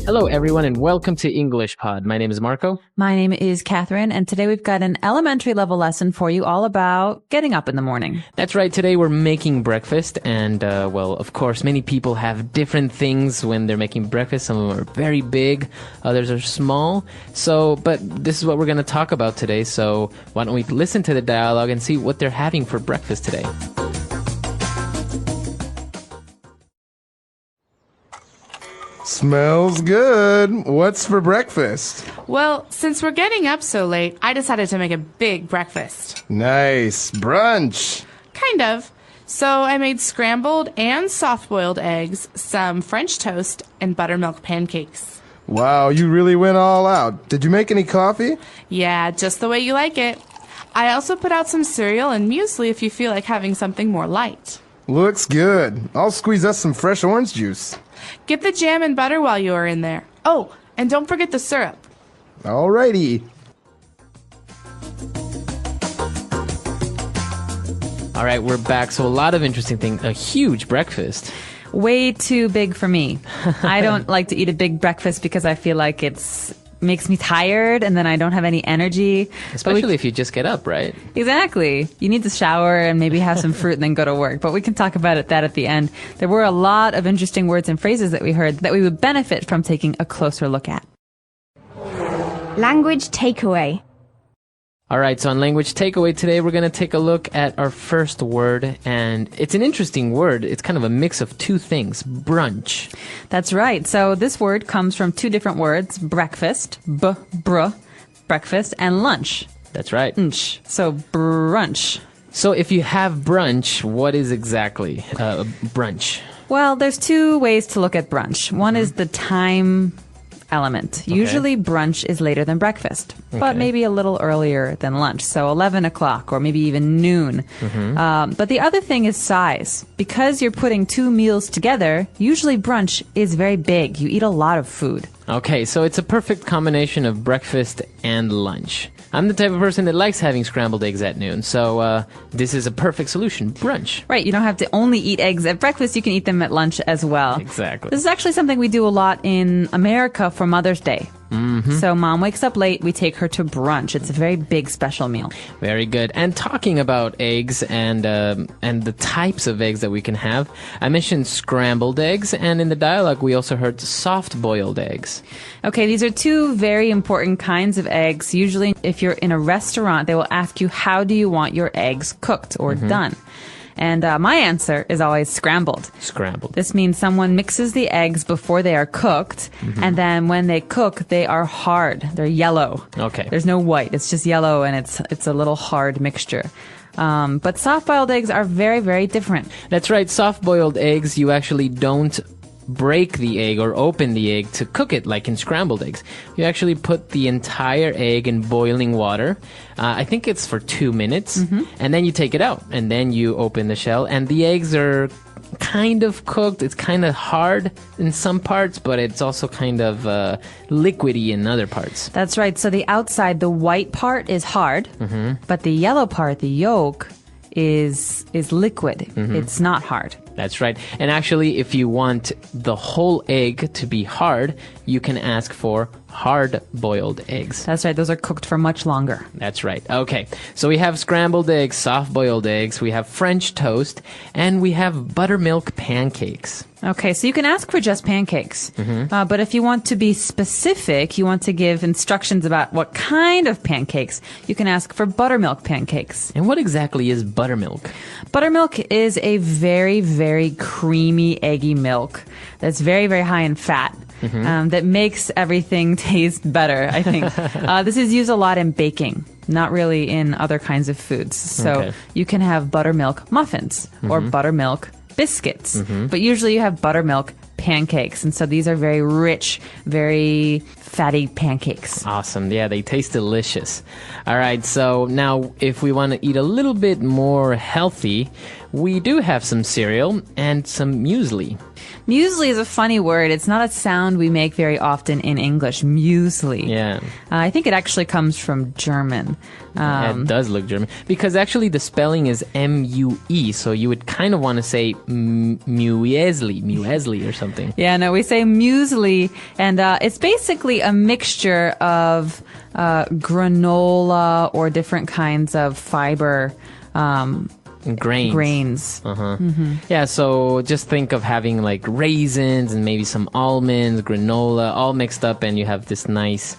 Hello, everyone, and welcome to English Pod. My name is Marco. My name is Catherine, and today we've got an elementary level lesson for you all about getting up in the morning. That's right. Today we're making breakfast, and, of course, many people have different things when they're making breakfast. Some of them are very big, others are small. But this is what we're going to talk about today, so why don't we listen to the dialogue and see what they're having for breakfast today. Smells good. What's for breakfast? Well, since we're getting up so late, I decided to make a big breakfast. Nice. Brunch. Kind of. So I made scrambled and soft-boiled eggs, some French toast, and buttermilk pancakes. Wow, you really went all out. Did you make any coffee? Yeah, just the way you like it. I also put out some cereal and muesli if you feel like having something more light. Looks good. I'll squeeze us some fresh orange juice. Get the jam and butter while you are in there. Oh, and don't forget the syrup. Alrighty. All right, we're back. So a lot of interesting things. A huge breakfast. Way too big for me. I don't like to eat a big breakfast because I feel like makes me tired and then I don't have any energy. Especially if you just get up, right? Exactly. You need to shower and maybe have some fruit and then go to work. But we can talk about that at the end. There were a lot of interesting words and phrases that we heard that we would benefit from taking a closer look at. Language takeaway. All right, so on Language Takeaway today, we're going to take a look at our first word, and it's an interesting word. It's kind of a mix of two things, brunch. That's right. So this word comes from two different words, breakfast, breakfast, and lunch. That's right. So brunch. So if you have brunch, what is exactly brunch? Well, there's two ways to look at brunch. One is the time element. Okay. Usually brunch is later than breakfast, but maybe a little earlier than lunch. So 11 o'clock or maybe even noon. But the other thing is size. Because you're putting two meals together, usually brunch is very big. You eat a lot of food. Okay, so it's a perfect combination of breakfast and lunch. I'm the type of person that likes having scrambled eggs at noon, so this is a perfect solution, brunch. Right, you don't have to only eat eggs at breakfast, you can eat them at lunch as well. Exactly. This is actually something we do a lot in America for Mother's Day. So mom wakes up late, we take her to brunch. It's a very big special meal. Very good. And talking about eggs and the types of eggs that we can have, I mentioned scrambled eggs, and in the dialogue we also heard soft-boiled eggs. Okay, these are two very important kinds of eggs. Usually if you're in a restaurant, they will ask you, how do you want your eggs cooked or done? And my answer is always scrambled. Scrambled. This means someone mixes the eggs before they are cooked, and then when they cook, they are hard. They're yellow. Okay. There's no white. It's just yellow, and it's a little hard mixture. But soft-boiled eggs are very, very different. That's right. Soft-boiled eggs, you actually don't break the egg or open the egg to cook it like in scrambled eggs. You actually put the entire egg in boiling water. I think it's for 2 minutes, and then you take it out, and then you open the shell, and the eggs are kind of cooked. It's kind of hard in some parts, but it's also kind of liquidy in other parts. That's right. So the outside, the white part is hard, but the yellow part, the yolk, is liquid. It's not hard. That's right. And actually, if you want the whole egg to be hard, you can ask for hard-boiled eggs. That's right. Those are cooked for much longer. That's right. Okay. So we have scrambled eggs, soft-boiled eggs, we have French toast, and we have buttermilk pancakes. Okay, so you can ask for just pancakes. But if you want to be specific, you want to give instructions about what kind of pancakes, you can ask for buttermilk pancakes. And what exactly is buttermilk? Buttermilk is a very, very creamy, eggy milk that's very, very high in fat. That makes everything taste better, I think. This is used a lot in baking, not really in other kinds of foods. So you can have buttermilk muffins or buttermilk biscuits, but usually you have buttermilk pancakes, and so these are very rich, very fatty pancakes. Awesome. Yeah, they taste delicious. All right, so now if we want to eat a little bit more healthy, we do have some cereal and some muesli. Muesli is a funny word. It's not a sound we make very often in English. Muesli. Yeah. I think it actually comes from German. It does look German. Because actually the spelling is M-U-E, so you would kind of want to say muesli or something. Yeah, no, we say muesli, and it's basically a mixture of granola or different kinds of fiber grains. Yeah, so just think of having like raisins and maybe some almonds, granola, all mixed up, and you have this nice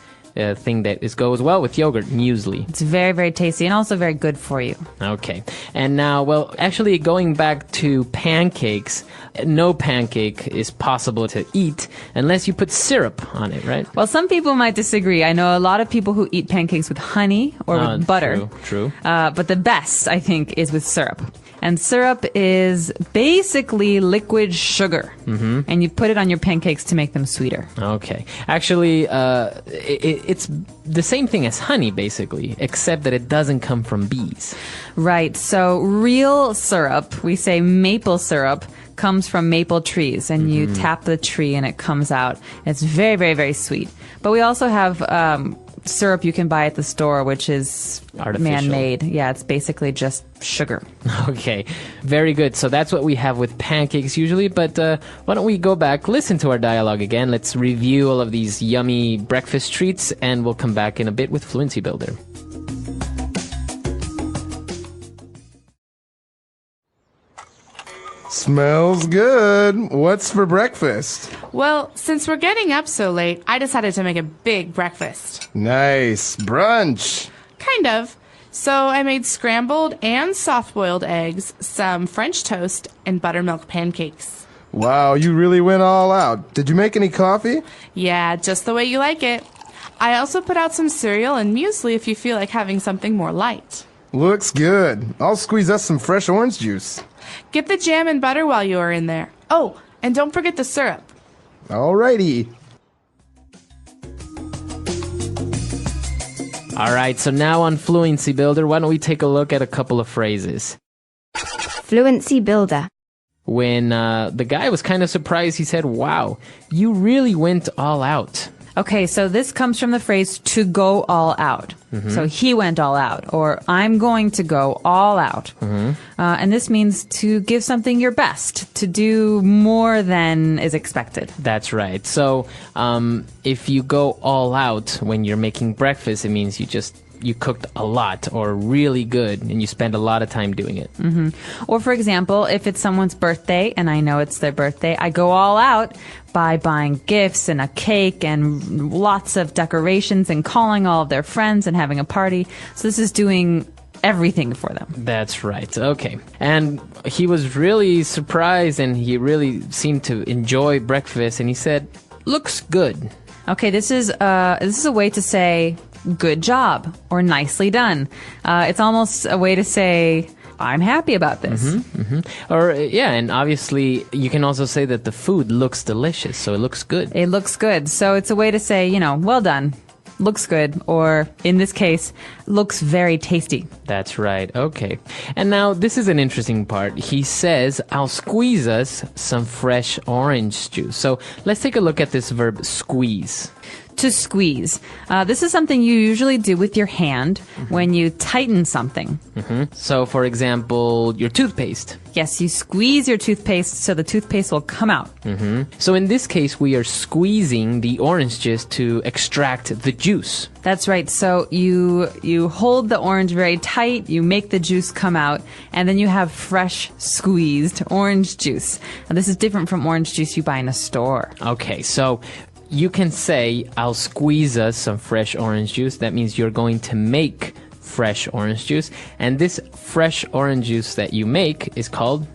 thing that goes well with yogurt, muesli. It's very, very tasty and also very good for you. Okay. And now, well, actually going back to pancakes, no pancake is possible to eat unless you put syrup on it, right? Well, some people might disagree. I know a lot of people who eat pancakes with honey or with butter. True. But the best, I think, is with syrup. And syrup is basically liquid sugar. And you put it on your pancakes to make them sweeter. Okay. Actually, it's the same thing as honey, basically, except that it doesn't come from bees. Right. So real syrup, we say maple syrup, comes from maple trees. And you tap the tree and it comes out. It's very, very, very sweet. But we also have syrup you can buy at the store, which is artificial, man-made. Yeah, it's basically just sugar. Okay, very good. So that's what we have with pancakes usually, but why don't we go back, listen to our dialogue again. Let's review all of these yummy breakfast treats, and we'll come back in a bit with Fluency Builder. Smells good. What's for breakfast? Well, since we're getting up so late, I decided to make a big breakfast. Nice. Brunch. Kind of. So I made scrambled and soft-boiled eggs, some French toast, and buttermilk pancakes. Wow, you really went all out. Did you make any coffee? Yeah, just the way you like it. I also put out some cereal and muesli if you feel like having something more light. Looks good. I'll squeeze us some fresh orange juice. Get the jam and butter while you are in there. Oh, and don't forget the syrup. Alrighty. All right, so now on Fluency Builder, why don't we take a look at a couple of phrases. Fluency Builder. When the guy was kind of surprised, he said, wow, you really went all out. Okay, so this comes from the phrase to go all out. So he went all out, or I'm going to go all out. And this means to give something your best, to do more than is expected. That's right. So if you go all out when you're making breakfast, it means you cooked a lot or really good and you spend a lot of time doing it. Or for example, if it's someone's birthday and I know it's their birthday, I go all out by buying gifts and a cake and lots of decorations and calling all of their friends and having a party. So this is doing everything for them. That's right. Okay. And he was really surprised and he really seemed to enjoy breakfast and he said, looks good. Okay, this is a way to say good job or nicely done. It's almost a way to say I'm happy about this. Or yeah, and obviously you can also say that the food looks delicious, so it looks good. It looks good. So it's a way to say, well done. Looks good, or in this case, looks very tasty. That's right. Okay. And now this is an interesting part. He says, I'll squeeze us some fresh orange juice. So let's take a look at this verb squeeze. To squeeze. This is something you usually do with your hand when you tighten something. So, for example, your toothpaste. Yes, you squeeze your toothpaste so the toothpaste will come out. So in this case, we are squeezing the orange juice to extract the juice. That's right. So you hold the orange very tight, you make the juice come out, and then you have fresh squeezed orange juice. Now, this is different from orange juice you buy in a store. Okay, so you can say, I'll squeeze us some fresh orange juice. That means you're going to make fresh orange juice. And this fresh orange juice that you make is called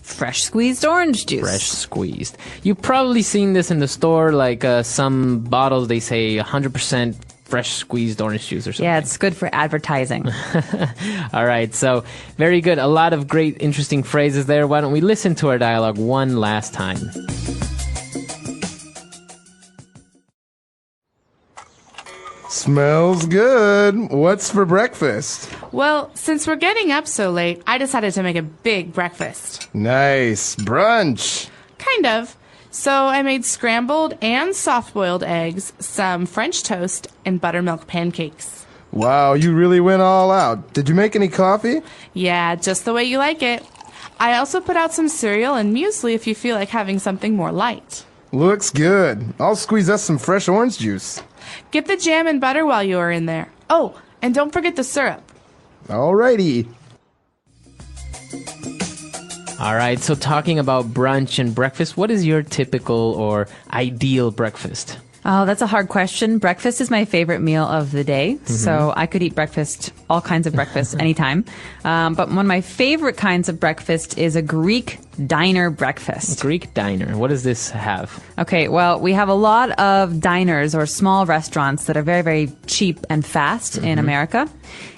fresh squeezed orange juice. Fresh squeezed. You've probably seen this in the store, like some bottles, they say 100% fresh squeezed orange juice or something. Yeah, it's good for advertising. All right, so very good. A lot of great, interesting phrases there. Why don't we listen to our dialogue one last time? Smells good. What's for breakfast? Well, since we're getting up so late, I decided to make a big breakfast. Nice. Brunch. Kind of. So I made scrambled and soft-boiled eggs, some French toast, and buttermilk pancakes. Wow, you really went all out. Did you make any coffee? Yeah, just the way you like it. I also put out some cereal and muesli if you feel like having something more light. Looks good. I'll squeeze us some fresh orange juice. Get the jam and butter while you are in there. Oh, and don't forget the syrup. Alrighty. All right, so talking about brunch and breakfast, what is your typical or ideal breakfast? Oh, that's a hard question. Breakfast is my favorite meal of the day. So I could eat breakfast, all kinds of breakfast, anytime. But one of my favorite kinds of breakfast is a Greek diner breakfast. Greek diner. What does this have? Okay, well, we have a lot of diners or small restaurants that are very, very cheap and fast in America.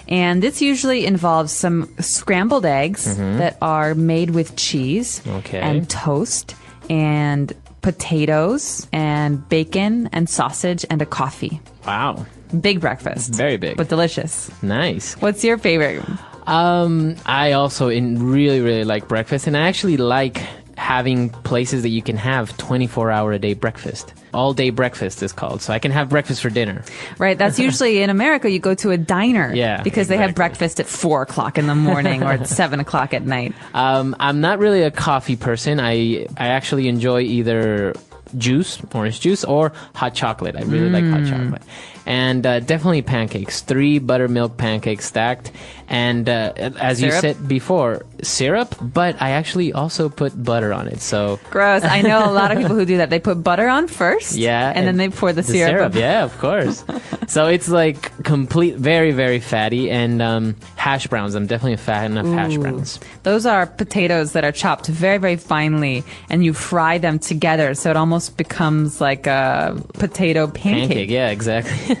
And this usually involves some scrambled eggs that are made with cheese and toast and potatoes and bacon and sausage and a coffee. Wow. Big breakfast. Very big. But delicious. Nice. What's your favorite? I also really, really like breakfast, and I actually like having places that you can have 24-hour-a-day breakfast. All-day breakfast is called, so I can have breakfast for dinner. Right, that's usually in America, you go to a diner. Yeah, because they have exactly. breakfast at 4 o'clock in the morning or at 7 o'clock at night. I'm not really a coffee person. I actually enjoy either orange juice, or hot chocolate. I really like hot chocolate. And definitely pancakes. 3 buttermilk pancakes stacked. And as you Syrup? said before, syrup, but I actually also put butter on it. So Gross. I know a lot of people who do that. They put butter on first. yeah. And then they pour the syrup. Yeah, of course. So it's like very, very fatty. And hash browns. I'm definitely a fan of hash browns. Those are potatoes that are chopped very, very finely, and you fry them together, so it almost becomes like a potato pancake. Yeah, exactly.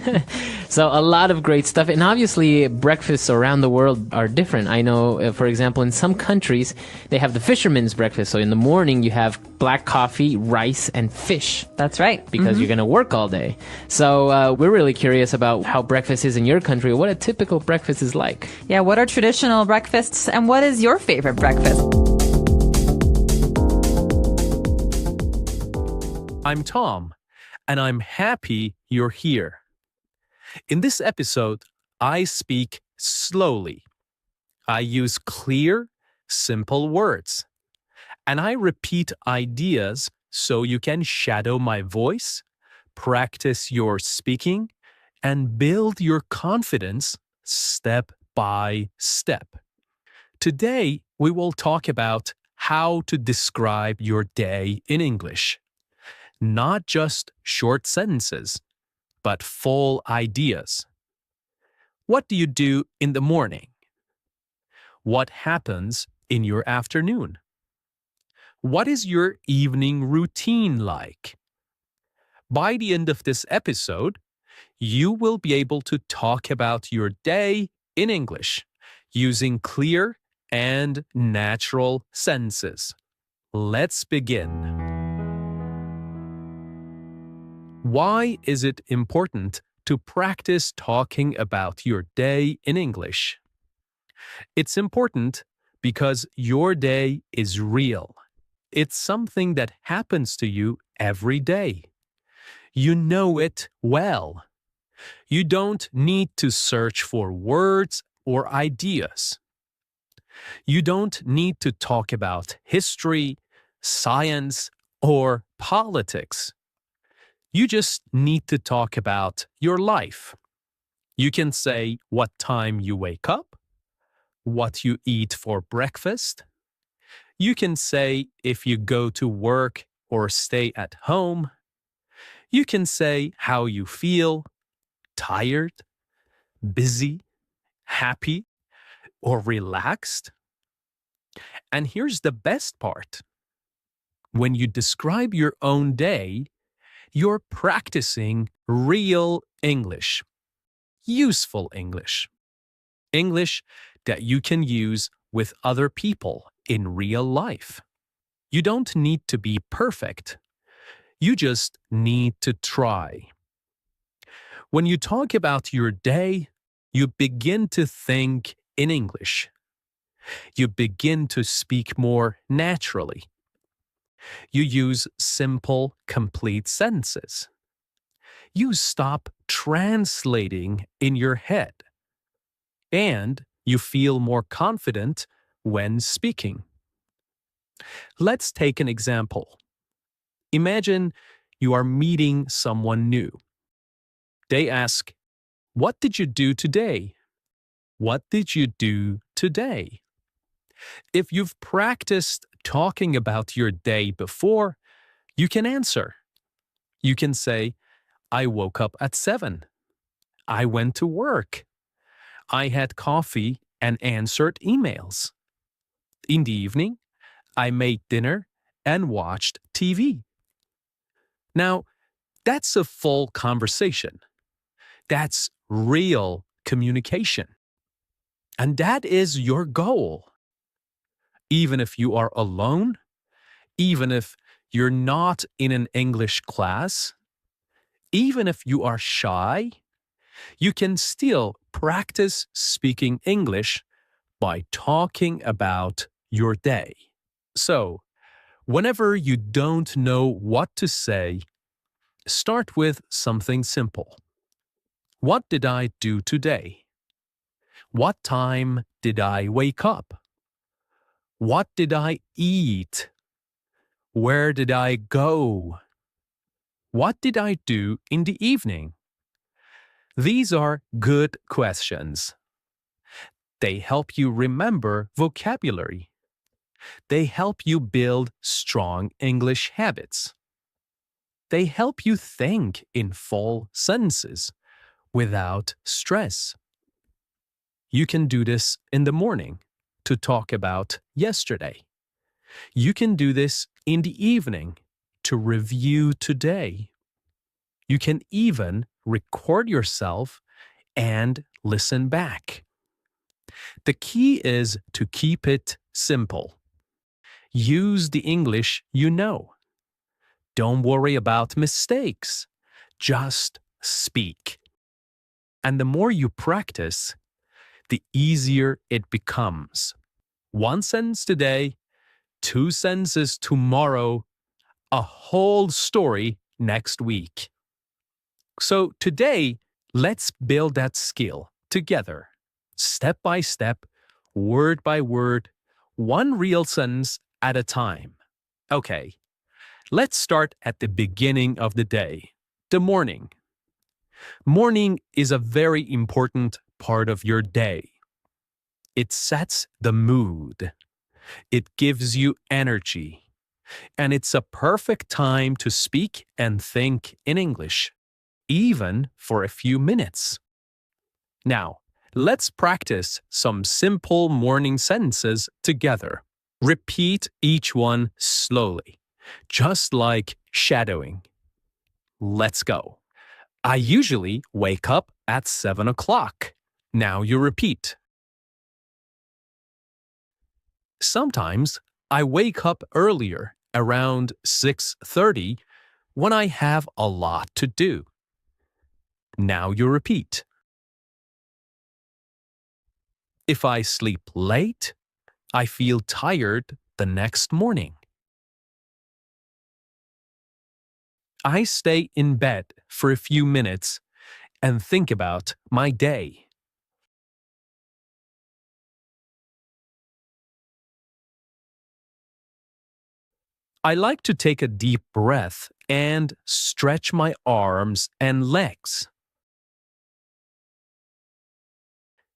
So a lot of great stuff. And obviously, breakfasts around the world are different. I know, for example, in some countries, they have the fisherman's breakfast. So in the morning, you have black coffee, rice, and fish. That's right. Because you're going to work all day. So we're really curious about how breakfast is in your country, what a typical breakfast is like. Yeah, what are traditional breakfasts, and what is your favorite breakfast? I'm Tom, and I'm happy you're here. In this episode, I speak slowly. I use clear, simple words. And I repeat ideas so you can shadow my voice, practice your speaking, and build your confidence step by step. Today, we will talk about how to describe your day in English. Not just short sentences, but full ideas. What do you do in the morning? What happens in your afternoon? What is your evening routine like? By the end of this episode, you will be able to talk about your day in English using clear and natural sentences. Let's begin. Why is it important to practice talking about your day in English? It's important because your day is real. It's something that happens to you every day. You know it well. You don't need to search for words or ideas. You don't need to talk about history, science, or politics. You just need to talk about your life. You can say what time you wake up, what you eat for breakfast. You can say if you go to work or stay at home. You can say how you feel, tired, busy, happy, or relaxed. And here's the best part. When you describe your own day, you're practicing real English, useful English, English that you can use with other people in real life. You don't need to be perfect. You just need to try. When you talk about your day, you begin to think in English. You begin to speak more naturally. You use simple, complete sentences. You stop translating in your head. And you feel more confident when speaking. Let's take an example. Imagine you are meeting someone new. They ask, "What did you do today?" What did you do today? If you've practiced talking about your day before, you can answer. You can say, "I woke up at 7. I went to work. I had coffee and answered emails. In the evening, I made dinner and watched TV." Now, that's a full conversation. That's real communication. And that is your goal. Even if you are alone, even if you're not in an English class, even if you are shy, you can still practice speaking English by talking about your day. So, whenever you don't know what to say, start with something simple. What did I do today? What time did I wake up? What did I eat? Where did I go? What did I do in the evening? These are good questions. They help you remember vocabulary. They help you build strong English habits. They help you think in full sentences without stress. You can do this in the morning to talk about yesterday. You can do this in the evening to review today. You can even record yourself and listen back. The key is to keep it simple. Use the English you know. Don't worry about mistakes. Just speak. And the more you practice, the easier it becomes. One sentence today, 2 sentences tomorrow, a whole story next week. So today, let's build that skill together, step by step, word by word, one real sentence at a time. Okay, let's start at the beginning of the day, the morning. Morning is a very important part of your day. It sets the mood. It gives you energy. And it's a perfect time to speak and think in English, even for a few minutes. Now, let's practice some simple morning sentences together. Repeat each one slowly, just like shadowing. Let's go. I usually wake up at 7 o'clock. Now you repeat. Sometimes I wake up earlier, around 6:30, when I have a lot to do. Now you repeat. If I sleep late, I feel tired the next morning. I stay in bed for a few minutes and think about my day. I like to take a deep breath and stretch my arms and legs.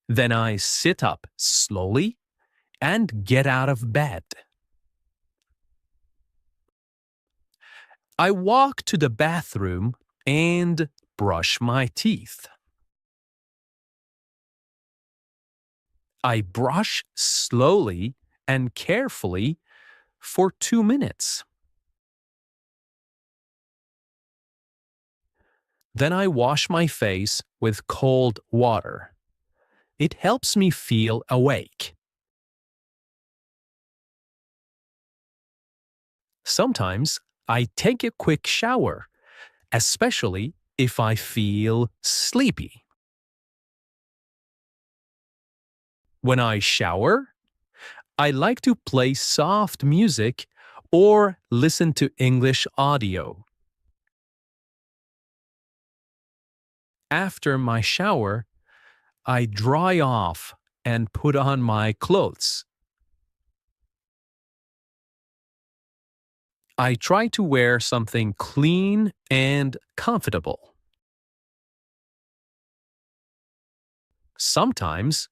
Then I sit up slowly and get out of bed. I walk to the bathroom and brush my teeth. I brush slowly and carefully for 2 minutes. Then I wash my face with cold water. It helps me feel awake. Sometimes I take a quick shower, especially if I feel sleepy. When I shower, I like to play soft music or listen to English audio. After my shower, I dry off and put on my clothes. I try to wear something clean and comfortable. Sometimes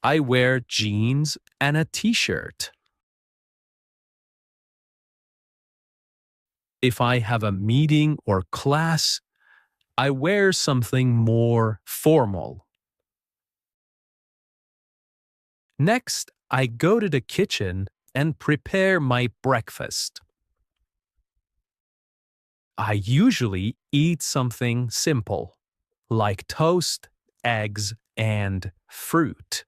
I wear jeans and a t-shirt. If I have a meeting or class, I wear something more formal. Next, I go to the kitchen and prepare my breakfast. I usually eat something simple, like toast, eggs, and fruit.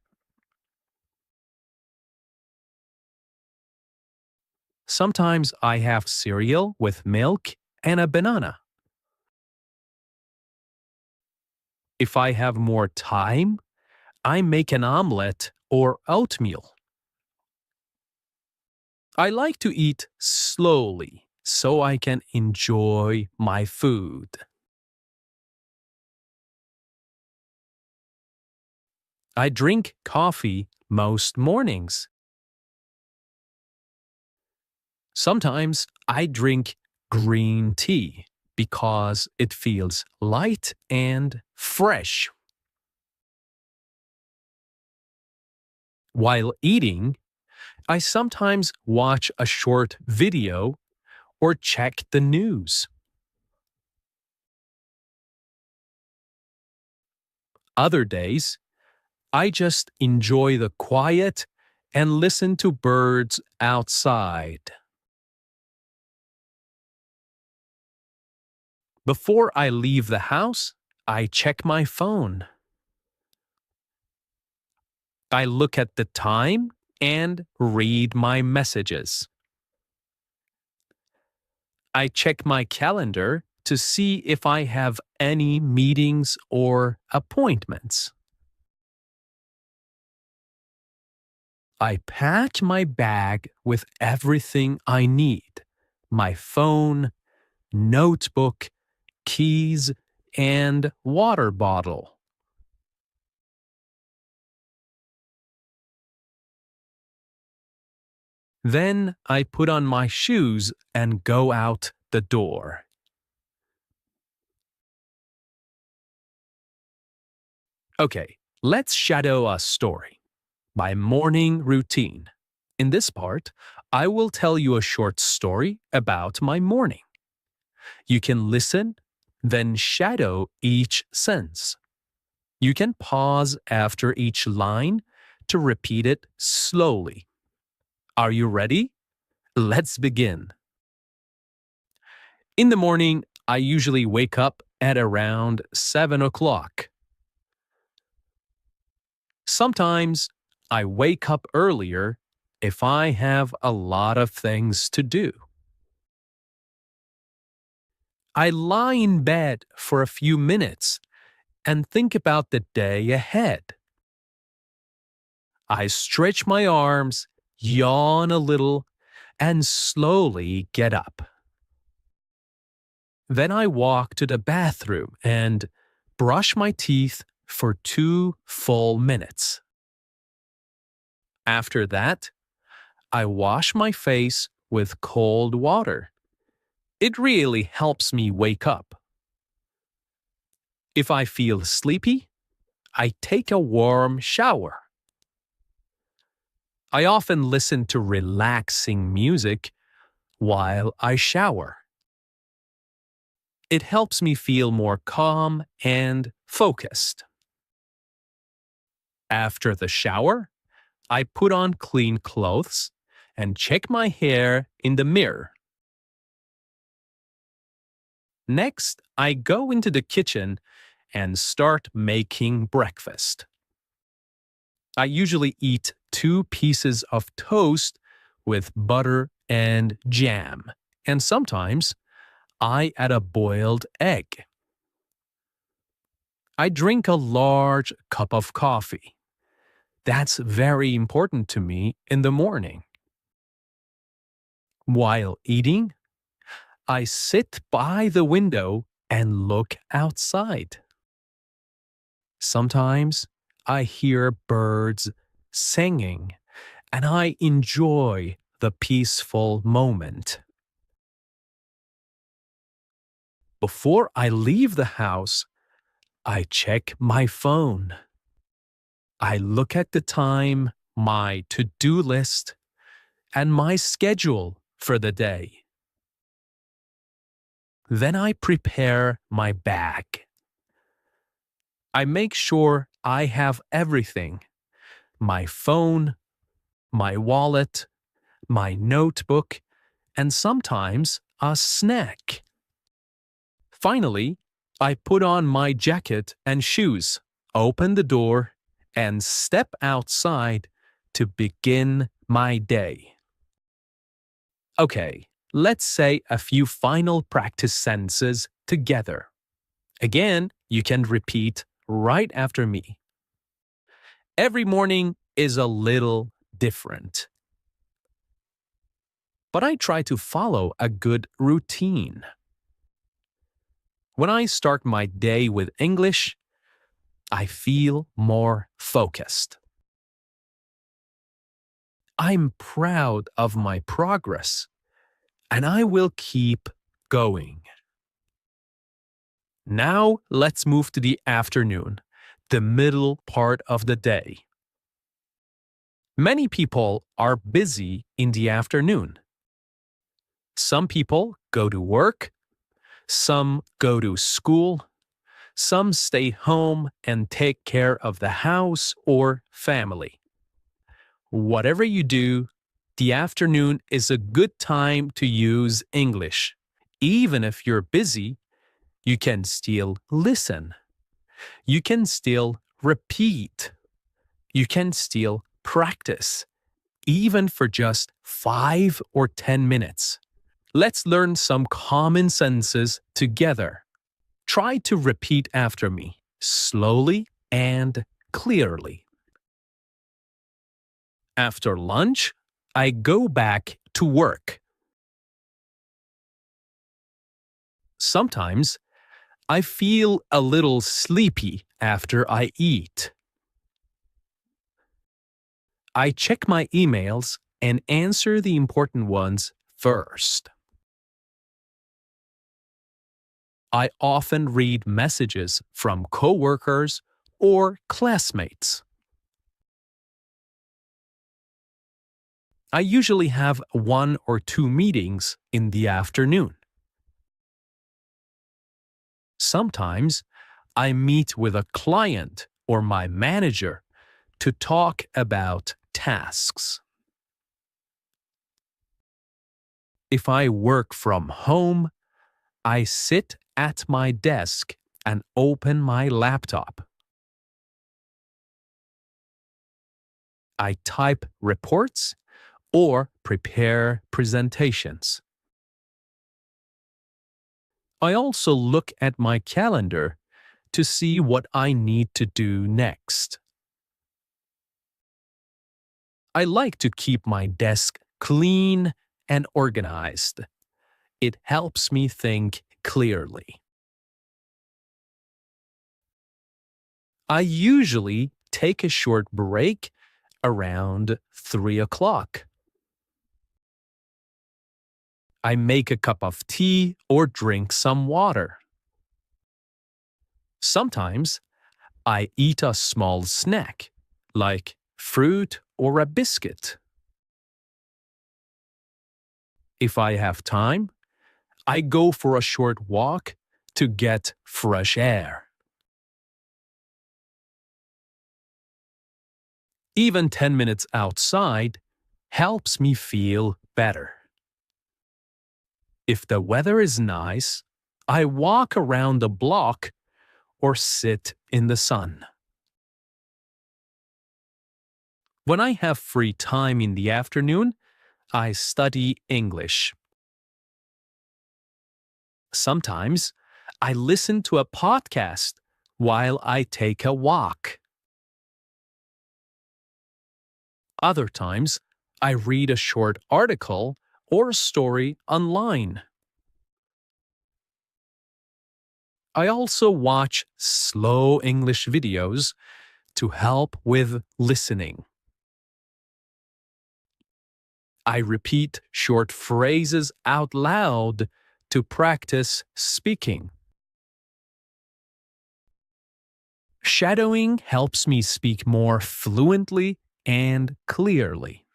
Sometimes I have cereal with milk and a banana. If I have more time, I make an omelette or oatmeal. I like to eat slowly so I can enjoy my food. I drink coffee most mornings. Sometimes I drink green tea because it feels light and fresh. While eating, I sometimes watch a short video or check the news. Other days, I just enjoy the quiet and listen to birds outside. Before I leave the house, I check my phone. I look at the time and read my messages. I check my calendar to see if I have any meetings or appointments. I pack my bag with everything I need: my phone, notebook, keys, and water bottle. Then I put on my shoes and go out the door. Okay, let's shadow a story. My morning routine. In this part, I will tell you a short story about my morning. You can listen, then shadow each sentence. You can pause after each line to repeat it slowly. Are you ready? Let's begin. In the morning, I usually wake up at around 7 o'clock. Sometimes I wake up earlier if I have a lot of things to do. I lie in bed for a few minutes and think about the day ahead. I stretch my arms, yawn a little, and slowly get up. Then I walk to the bathroom and brush my teeth for 2 full minutes. After that, I wash my face with cold water. It really helps me wake up. If I feel sleepy, I take a warm shower. I often listen to relaxing music while I shower. It helps me feel more calm and focused. After the shower, I put on clean clothes and check my hair in the mirror. Next, I go into the kitchen and start making breakfast. I usually eat 2 pieces of toast with butter and jam, and sometimes I add a boiled egg. I drink a large cup of coffee. That's very important to me in the morning. While eating, I sit by the window and look outside. Sometimes I hear birds singing and I enjoy the peaceful moment. Before I leave the house, I check my phone. I look at the time, my to-do list, and my schedule for the day. Then I prepare my bag. I make sure I have everything: my phone, my wallet, my notebook, and sometimes a snack. Finally, I put on my jacket and shoes, open the door, and step outside to begin my day. Okay, let's say a few final practice sentences together. Again, you can repeat right after me. Every morning is a little different, but I try to follow a good routine. When I start my day with English, I feel more focused. I'm proud of my progress, and I will keep going. Now let's move to the afternoon, the middle part of the day. Many people are busy in the afternoon. Some people go to work, some go to school, some stay home and take care of the house or family. Whatever you do, the afternoon is a good time to use English. Even if you're busy, you can still listen. You can still repeat. You can still practice, even for just 5 or 10 minutes. Let's learn some common sentences together. Try to repeat after me, slowly and clearly. After lunch, I go back to work. Sometimes I feel a little sleepy after I eat. I check my emails and answer the important ones first. I often read messages from coworkers or classmates. I usually have 1 or 2 meetings in the afternoon. Sometimes I meet with a client or my manager to talk about tasks. If I work from home, I sit at my desk and open my laptop. I type reports or prepare presentations. I also look at my calendar to see what I need to do next. I like to keep my desk clean and organized. It helps me think clearly. I usually take a short break around 3 o'clock. I make a cup of tea or drink some water. Sometimes I eat a small snack, like fruit or a biscuit. If I have time, I go for a short walk to get fresh air. Even 10 minutes outside helps me feel better. If the weather is nice, I walk around the block or sit in the sun. When I have free time in the afternoon, I study English. Sometimes I listen to a podcast while I take a walk. Other times, I read a short article or story online. I also watch slow English videos to help with listening. I repeat short phrases out loud to practice speaking. Shadowing helps me speak more fluently and clearly.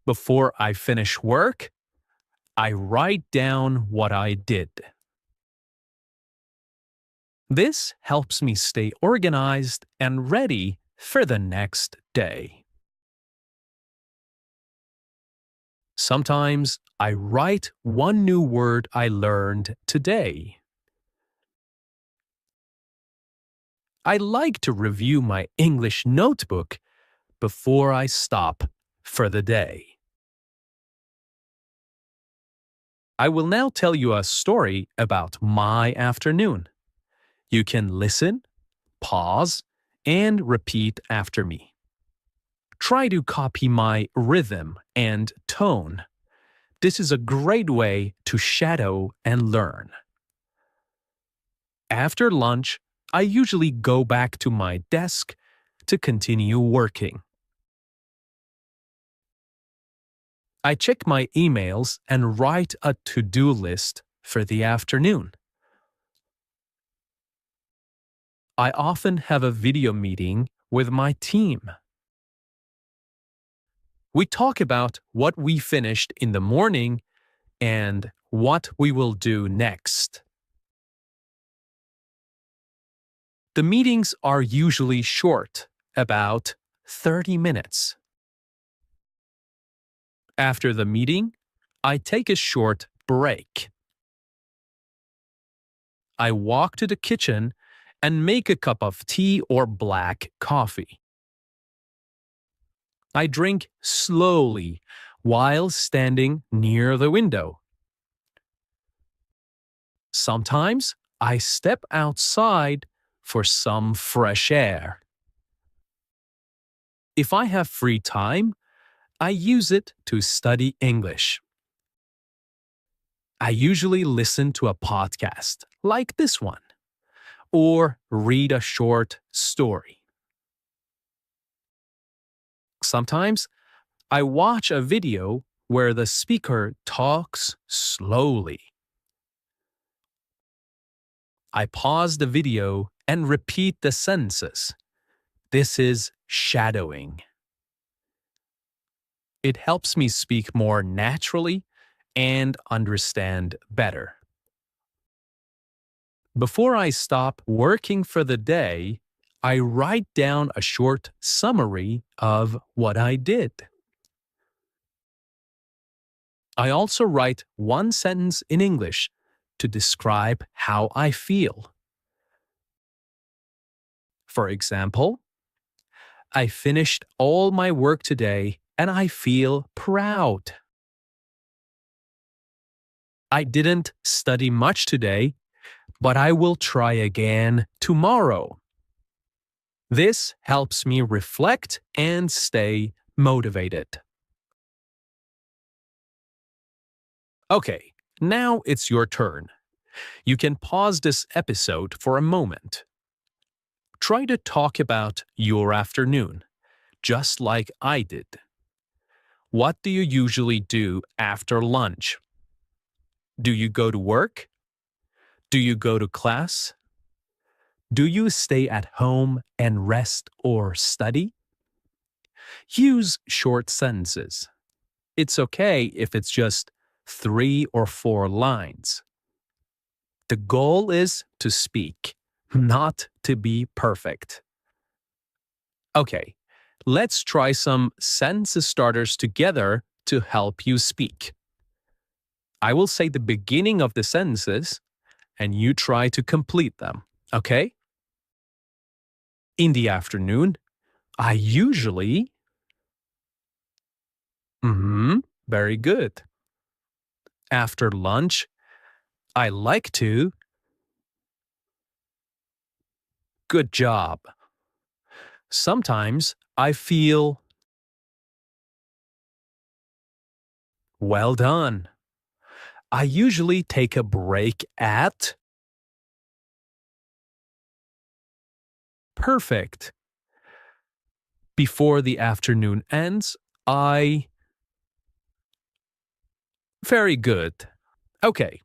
Before I finish work, I write down what I did. This helps me stay organized and ready for the next day. Sometimes I write one new word I learned today. I like to review my English notebook before I stop for the day. I will now tell you a story about my afternoon. You can listen, pause, and repeat after me. Try to copy my rhythm and tone. This is a great way to shadow and learn. After lunch, I usually go back to my desk to continue working. I check my emails and write a to-do list for the afternoon. I often have a video meeting with my team. We talk about what we finished in the morning and what we will do next. The meetings are usually short, about 30 minutes. After the meeting, I take a short break. I walk to the kitchen and make a cup of tea or black coffee. I drink slowly while standing near the window. Sometimes I step outside for some fresh air. If I have free time, I use it to study English. I usually listen to a podcast like this one, or read a short story. Sometimes I watch a video where the speaker talks slowly. I pause the video and repeat the sentences. This is shadowing. It helps me speak more naturally and understand better. Before I stop working for the day, I write down a short summary of what I did. I also write one sentence in English to describe how I feel. For example, I finished all my work today and I feel proud. I didn't study much today, but I will try again tomorrow. This helps me reflect and stay motivated. Okay, now it's your turn. You can pause this episode for a moment. Try to talk about your afternoon, just like I did. What do you usually do after lunch? Do you go to work? Do you go to class? Do you stay at home and rest or study? Use short sentences. It's okay if it's just 3 or 4 lines. The goal is to speak, not to be perfect. Okay, let's try some sentence starters together to help you speak. I will say the beginning of the sentences, and you try to complete them, okay? In the afternoon, I usually... Very good. After lunch, I like to... Good job. Sometimes I feel well done. I usually take a break at perfect. Before the afternoon ends, I very good. Okay,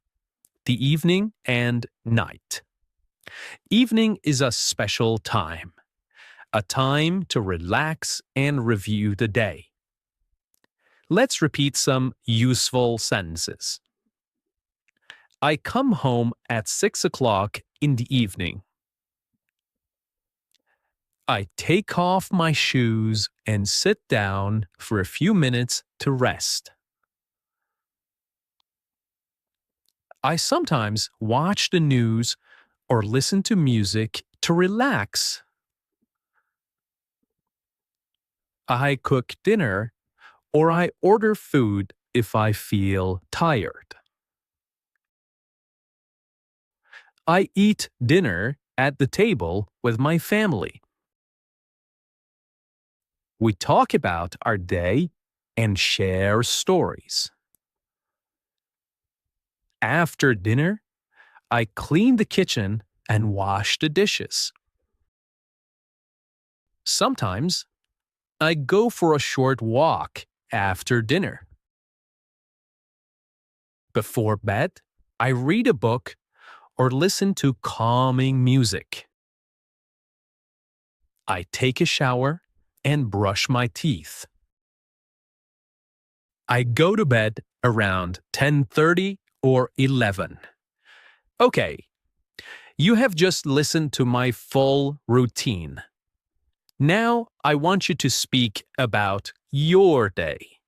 the evening and night. Evening is a special time, a time to relax and review the day. Let's repeat some useful sentences. I come home at 6 o'clock in the evening. I take off my shoes and sit down for a few minutes to rest. I sometimes watch the news or listen to music to relax. I cook dinner or I order food if I feel tired. I eat dinner at the table with my family. We talk about our day and share stories. After dinner, I clean the kitchen and wash the dishes. Sometimes I go for a short walk after dinner. Before bed, I read a book or listen to calming music. I take a shower and brush my teeth. I go to bed around 10:30 or 11. Okay, you have just listened to my full routine. Now I want you to speak about your day.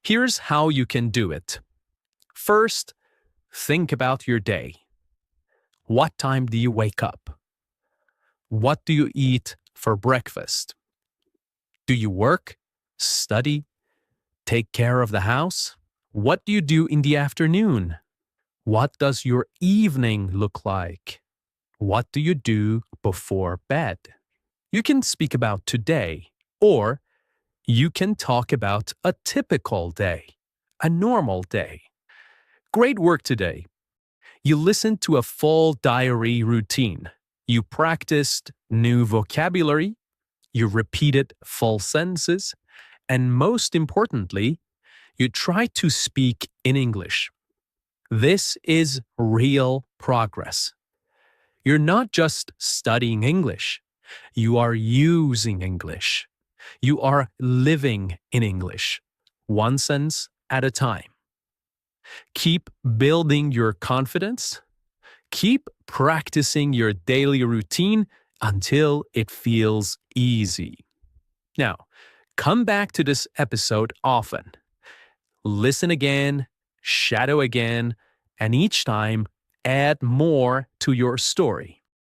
Here's how you can do it. First, think about your day. What time do you wake up? What do you eat for breakfast? Do you work, study, take care of the house? What do you do in the afternoon? What does your evening look like? What do you do before bed? You can speak about today, or you can talk about a typical day, a normal day. Great work today. You listened to a full diary routine. You practiced new vocabulary. You repeated full sentences. And most importantly, you tried to speak in English. This is real progress. You're not just studying English. You are using English. You are living in English, one sentence at a time. Keep building your confidence. Keep practicing your daily routine until it feels easy. Now, come back to this episode often. Listen again, shadow again, and each time add more to your story.